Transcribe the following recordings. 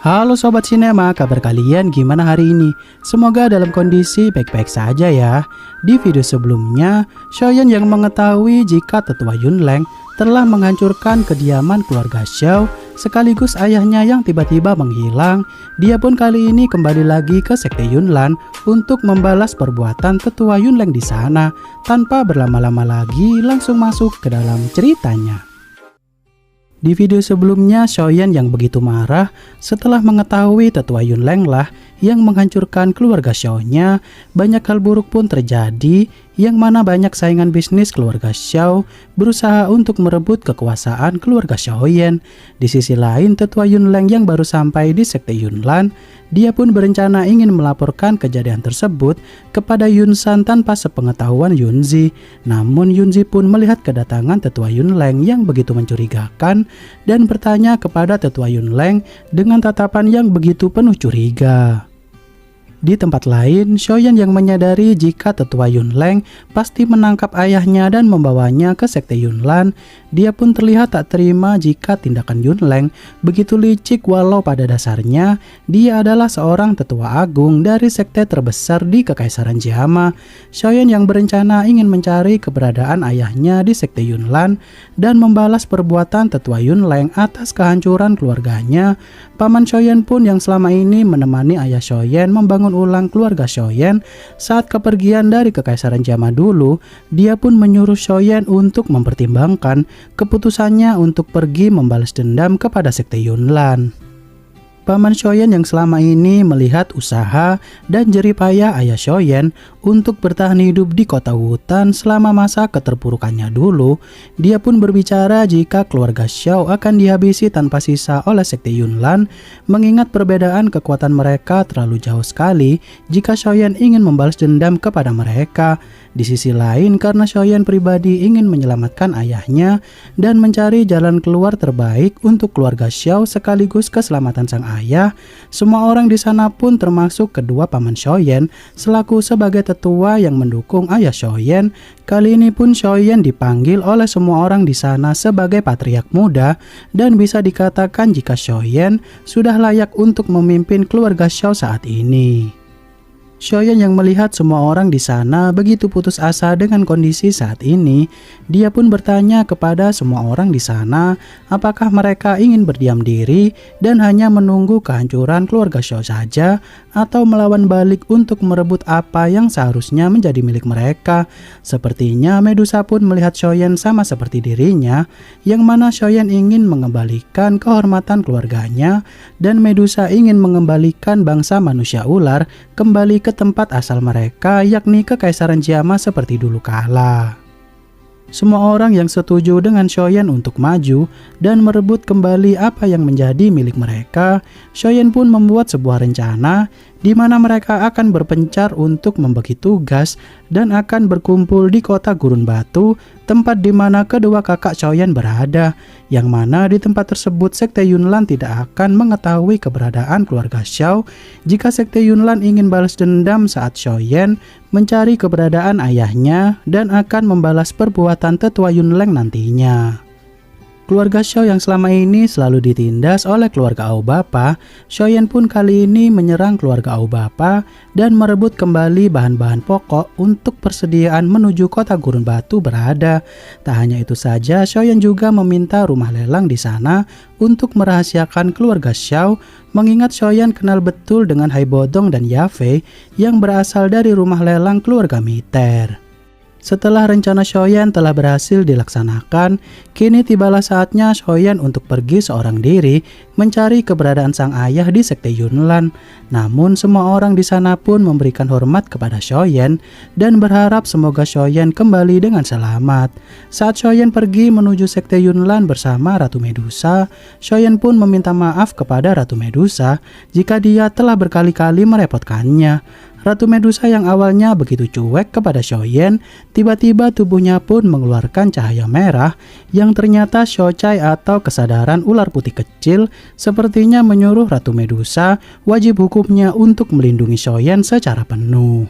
Halo Sobat Sinema, kabar kalian gimana hari ini? Semoga dalam kondisi baik-baik saja ya. Di video sebelumnya, Xiaoyan yang mengetahui jika tetua Yunleng telah menghancurkan kediaman keluarga Xiao sekaligus ayahnya yang tiba-tiba menghilang. Dia pun kali ini kembali lagi ke Sekte Yunlan untuk membalas perbuatan tetua Yunleng di sana. Tanpa berlama-lama lagi, langsung masuk ke dalam ceritanya. Di video sebelumnya, Xiaoyan yang begitu marah setelah mengetahui tetua Yunleng lah yang menghancurkan keluarga Xiao-nya. Banyak hal buruk pun terjadi, yang mana banyak saingan bisnis keluarga Xiao berusaha untuk merebut kekuasaan keluarga Xiaoyan. Di sisi lain, tetua Yunleng yang baru sampai di Sekte Yunlan, dia pun berencana ingin melaporkan kejadian tersebut kepada Yunsan tanpa sepengetahuan Yunzi. Namun Yunzi pun melihat kedatangan tetua Yunleng yang begitu mencurigakan dan bertanya kepada tetua Yunleng dengan tatapan yang begitu penuh curiga. Di tempat lain, Xiaoyan yang menyadari jika tetua Yunleng pasti menangkap ayahnya dan membawanya ke Sekte Yunlan. Dia pun terlihat tak terima jika tindakan Yunleng begitu licik, walau pada dasarnya dia adalah seorang tetua agung dari sekte terbesar di Kekaisaran Jiama. Xiaoyan yang berencana ingin mencari keberadaan ayahnya di Sekte Yunlan dan membalas perbuatan tetua Yunleng atas kehancuran keluarganya. Paman Xiaoyan pun yang selama ini menemani ayah Xiaoyan membangun ulang keluarga Xiaoyan saat kepergian dari Kekaisaran Jiama dulu, dia pun menyuruh Xiaoyan untuk mempertimbangkan keputusannya untuk pergi membalas dendam kepada Sekte Yunlan. Paman Xiaoyan yang selama ini melihat usaha dan jerih payah ayah Xiaoyan untuk bertahan hidup di kota hutan selama masa keterpurukannya dulu, dia pun berbicara jika keluarga Xiao akan dihabisi tanpa sisa oleh Sekte Yunlan, mengingat perbedaan kekuatan mereka terlalu jauh sekali jika Xiaoyan ingin membalas dendam kepada mereka. Di sisi lain, karena Xiaoyan pribadi ingin menyelamatkan ayahnya dan mencari jalan keluar terbaik untuk keluarga Xiao sekaligus keselamatan sang ayah, semua orang di sana pun termasuk kedua paman Xiaoyan selaku sebagai tetua yang mendukung ayah Xiaoyan. Kali ini pun Xiaoyan dipanggil oleh semua orang di sana sebagai patriark muda, dan bisa dikatakan jika Xiaoyan sudah layak untuk memimpin keluarga Xiao saat ini. Xiaoyan yang melihat semua orang di sana begitu putus asa dengan kondisi saat ini, dia pun bertanya kepada semua orang di sana apakah mereka ingin berdiam diri dan hanya menunggu kehancuran keluarga Xiao saja, atau melawan balik untuk merebut apa yang seharusnya menjadi milik mereka. Sepertinya Medusa pun melihat Xiaoyan sama seperti dirinya, yang mana Xiaoyan ingin mengembalikan kehormatan keluarganya dan Medusa ingin mengembalikan bangsa manusia ular kembali ke tempat asal mereka, yakni Kekaisaran Jiama seperti dulu kala. Semua orang yang setuju dengan Xiaoyan untuk maju dan merebut kembali apa yang menjadi milik mereka. Xiaoyan pun membuat sebuah rencana di mana mereka akan berpencar untuk membagi tugas dan akan berkumpul di kota Gurun Batu, tempat di mana kedua kakak Xiaoyan berada, yang mana di tempat tersebut Sekte Yunlan tidak akan mengetahui keberadaan keluarga Xiao. Jika Sekte Yunlan ingin balas dendam saat Xiaoyan mencari keberadaan ayahnya dan akan membalas perbuatan tetua Yunleng nantinya. Keluarga Xiao yang selama ini selalu ditindas oleh keluarga Aobapa, Xiaoyan pun kali ini menyerang keluarga Aobapa dan merebut kembali bahan-bahan pokok untuk persediaan menuju kota Gurun Batu berada. Tak hanya itu saja, Xiaoyan juga meminta rumah lelang di sana untuk merahasiakan keluarga Xiao, mengingat Xiaoyan kenal betul dengan Hai Bodong dan Yafei yang berasal dari rumah lelang keluarga Miter. Setelah rencana Xiaoyan telah berhasil dilaksanakan, kini tibalah saatnya Xiaoyan untuk pergi seorang diri mencari keberadaan sang ayah di Sekte Yunlan. Namun semua orang di sana pun memberikan hormat kepada Xiaoyan dan berharap semoga Xiaoyan kembali dengan selamat. Saat Xiaoyan pergi menuju Sekte Yunlan bersama Ratu Medusa, Xiaoyan pun meminta maaf kepada Ratu Medusa jika dia telah berkali-kali merepotkannya. Ratu Medusa yang awalnya begitu cuek kepada Xiaoyan, tiba-tiba tubuhnya pun mengeluarkan cahaya merah yang ternyata Xiaocai atau kesadaran ular putih kecil, sepertinya menyuruh Ratu Medusa wajib hukumnya untuk melindungi Xiaoyan secara penuh.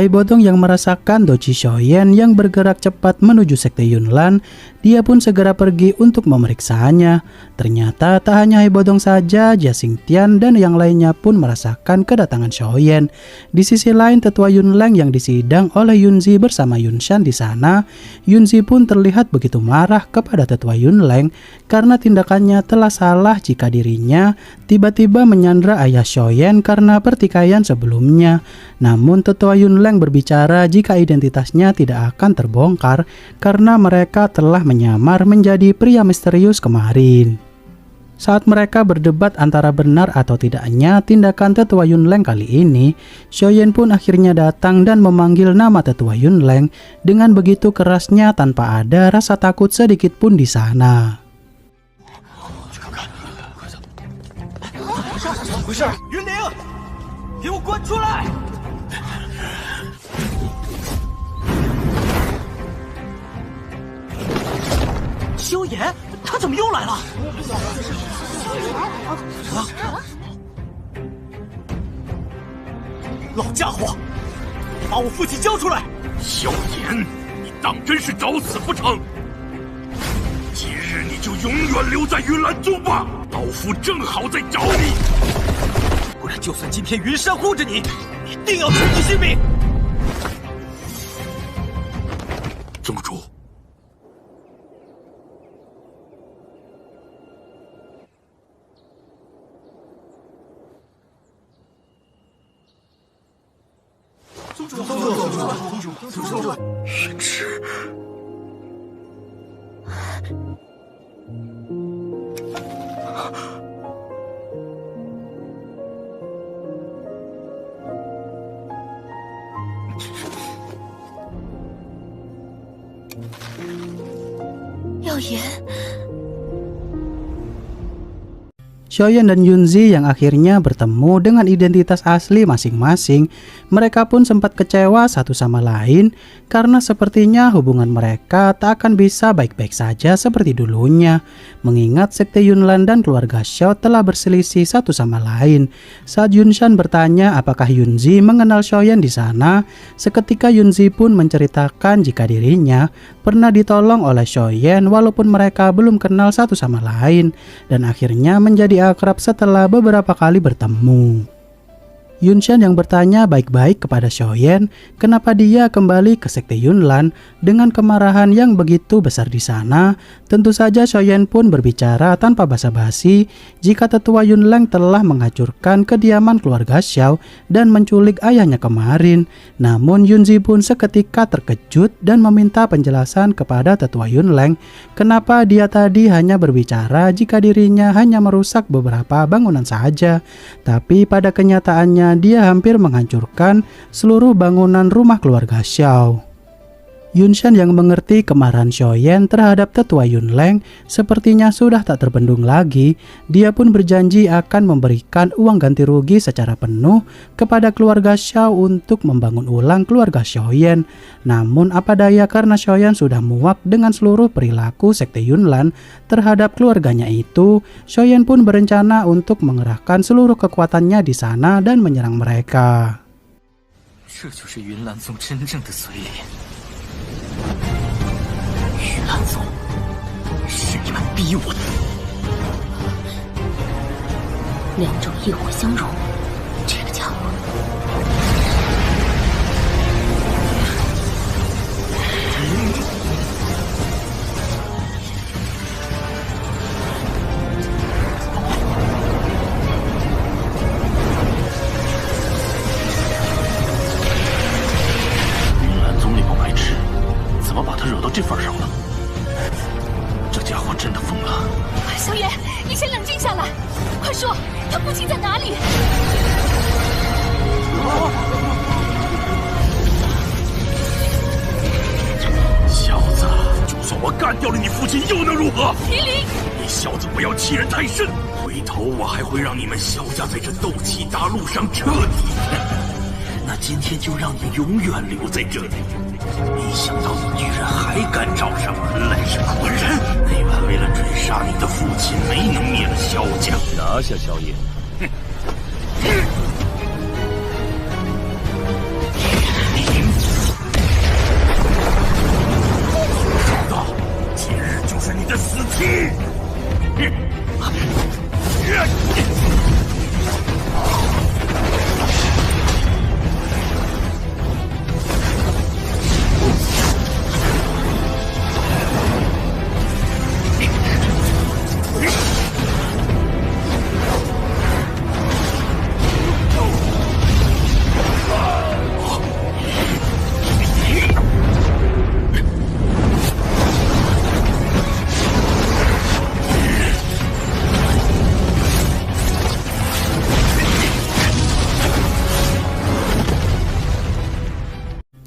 Bodong yang merasakan Doji Xiaoyan yang bergerak cepat menuju sekte Yunlan, dia pun segera pergi untuk memeriksanya. Ternyata tak hanya Bodong saja, Jia Xingtian dan yang lainnya pun merasakan kedatangan Xiaoyan. Di sisi lain, tetua Yunleng yang disidang oleh Yunzi bersama Yunshan di sana, Yunzi pun terlihat begitu marah kepada tetua Yunleng karena tindakannya telah salah jika dirinya tiba-tiba menyandra ayah Xiaoyan karena pertikaian sebelumnya. Namun tetua Yunleng berbicara jika identitasnya tidak akan terbongkar karena mereka telah menyamar menjadi pria misterius kemarin. Saat mereka berdebat antara benar atau tidaknya tindakan tetua Yunleng kali ini, Xiaoyan pun akhirnya datang dan memanggil nama tetua Yunleng dengan begitu kerasnya tanpa ada rasa takut sedikit pun di sana. Xiaoyan dan Yunzi yang akhirnya bertemu dengan identitas asli masing-masing, mereka pun sempat kecewa satu sama lain karena sepertinya hubungan mereka tak akan bisa baik-baik saja seperti dulunya, mengingat sekte Yunlan dan keluarga Xiao telah berselisih satu sama lain. Saat Yunshan bertanya apakah Yunzi mengenal Xiaoyan di sana, seketika Yunzi pun menceritakan jika dirinya pernah ditolong oleh Xiaoyan walaupun mereka belum kenal satu sama lain, dan akhirnya menjadi akrab setelah beberapa kali bertemu. Yunshan yang bertanya baik-baik kepada Xiaoyan kenapa dia kembali ke sekte Yunlan dengan kemarahan yang begitu besar di sana. Tentu saja Xiaoyan pun berbicara tanpa basa-basi jika tetua Yunleng telah menghancurkan kediaman keluarga Xiao dan menculik ayahnya kemarin. Namun Yunzi pun seketika terkejut dan meminta penjelasan kepada tetua Yunleng kenapa dia tadi hanya berbicara jika dirinya hanya merusak beberapa bangunan saja, tapi pada kenyataannya dia hampir menghancurkan seluruh bangunan rumah keluarga Xiao. Yunshan yang mengerti kemarahan Xiaoyan terhadap tetua Yunleng sepertinya sudah tak terbendung lagi. Dia pun berjanji akan memberikan uang ganti rugi secara penuh kepada keluarga Xiao untuk membangun ulang keluarga Xiaoyan. Namun apa daya karena Xiaoyan sudah muak dengan seluruh perilaku sekte Yunlan terhadap keluarganya itu, Xiaoyan pun berencana untuk mengerahkan seluruh kekuatannya di sana dan menyerang mereka.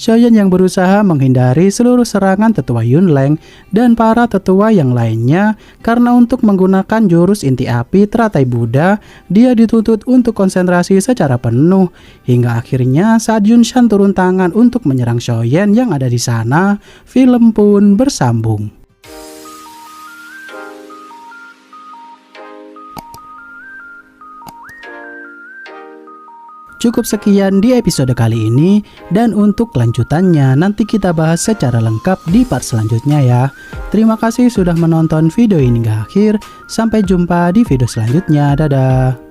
Xiaoyan yang berusaha menghindari seluruh serangan tetua Yunleng dan para tetua yang lainnya karena untuk menggunakan jurus inti api teratai Buddha, dia dituntut untuk konsentrasi secara penuh. Hingga akhirnya saat Yunshan turun tangan untuk menyerang Xiaoyan yang ada di sana, film pun bersambung. Cukup sekian di episode kali ini, dan untuk kelanjutannya nanti kita bahas secara lengkap di part selanjutnya ya. Terima kasih sudah menonton video ini hingga akhir. Sampai jumpa di video selanjutnya. Dadah.